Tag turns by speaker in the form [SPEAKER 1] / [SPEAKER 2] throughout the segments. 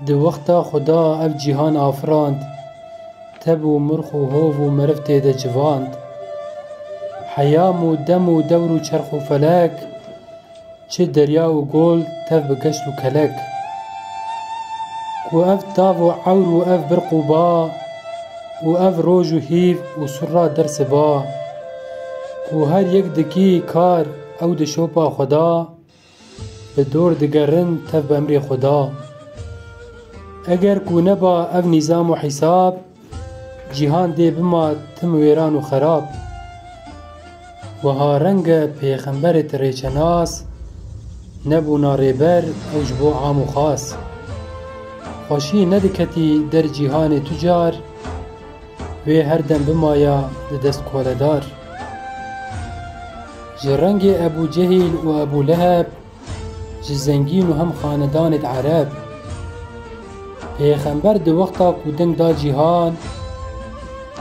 [SPEAKER 1] دی وقتا خدا اف جیهان آفراند، تب و مرخ و هوو و مرف تیده جواند. حیام و دم و دور و چرخ و فلک، چه دریا و گل تف بگشت و کلک. کو اف تاو و عور و اف برق و با، و اف روج و هیف و سرا درس با. کو هر یک دکی کار او د شوپا خدا، به دور دگرن تف بامر خدا. اگر کو نبا اف نظام و حساب، جیهان دی بما تم ویران و خراب. وها رنگ پیغمبر تریچناس، نبو ناریبر او جبو عام و خاص. خوشی ندکتی در جیهان تجار، وی هر دم بمایا دست کولدار. جرنگ ابو جهل و ابو لهب، جزنگین و هم خاندان عرب. پیغمبر دو وقتا کودنگ دا جیهان،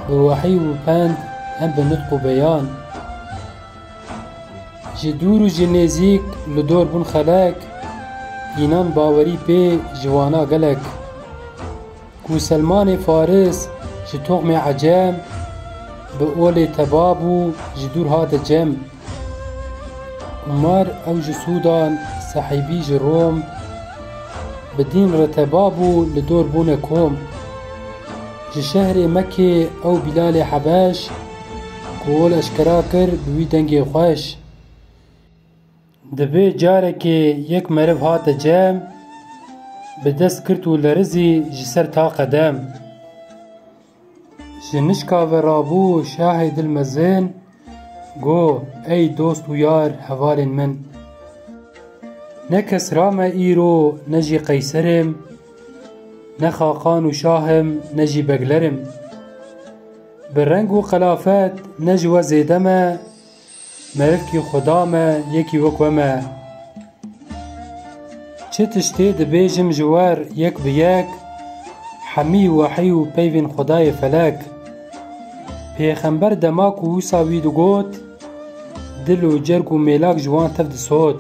[SPEAKER 1] به وحی و پند هم به نطق و بیان. جدور و جنیزیک لدور بون خلک، اینان باوری پی جوانا گلک. کو سلمان فارس جتوغم عجم، به اول تبابو جدور هات جم. عمر او جسودان صحیبی جروم، بدین رتبابو لدور بون کوم. جشهر مکه او بلال حبش، کول اشکرا کر بوی دنگ خوش. دبی جارک یک مرف هات جم، به دست کرد و لرزی جسر تا قدم. جنشکا و رابو شاه دل مزن، گو ای دوست و یار حوال من. نه کسرام ایرو نجی قیصرم، نه خاقان و شاهم نجی بگلرم. به رنگ و خلافت نجو زیدمه، مرف کی خدامه یکی وکومه. چه تشتی دبیجم جوار یک بیک، حمی وحی و پیوین خدای فلک. پیغمبر دماک و ساوید و گوت، دل و جرگ و میلاک جوان تفد صوت.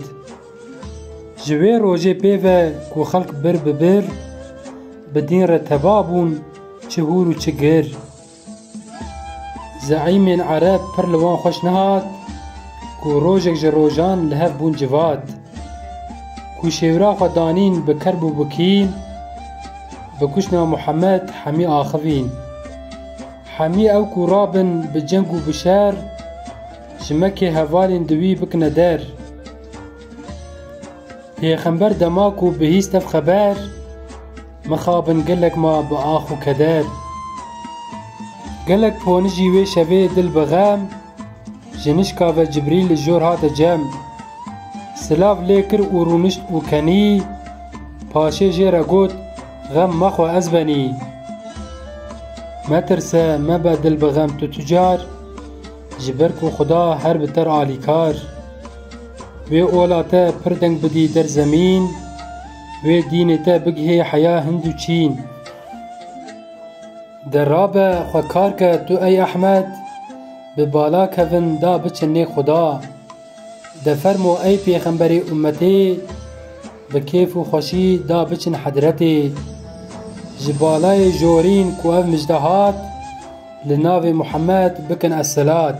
[SPEAKER 1] جوی روژه پیوه کو خلق بر ببر، بدین رتبابون چه هور و چه گر. زعیم عرب پر لوان خوش نهاد، کو روژک جروجان لهف بون جواد. کو شیورا خدانین بکرب و بکین، بکشنا محمد حمی آخوین. حمی او کو رابن بجنگ و بشار، جمکه هوالین دوی بکنه در. پیغمبر دماکو بهیستف خبر، مخابن گلک ما بآخ و کدر. گلک پونجی وی شوی دل بغم، جنشکا و جبریل جور هات جم. سلاف لیکر و رونشت و کنی، پاشه جیره گوت غم مخو ازبنی. مترسه مبا دل بغم تو تجار، جبرک و خدا هر بتر آلی کار. وی اولاته پردنگ بدی در زمین، وی دینته بگه حیا هندو چین. در رابه خوکار که تو ای احمد، به بالا کون دا بچنه خدا. ده فرمو ای پیغمبر امتی، به کیف و خوشی دا بچن حضرتی. جبالای جورین کو اف مجدهات، لناو محمد بکن الصلاة.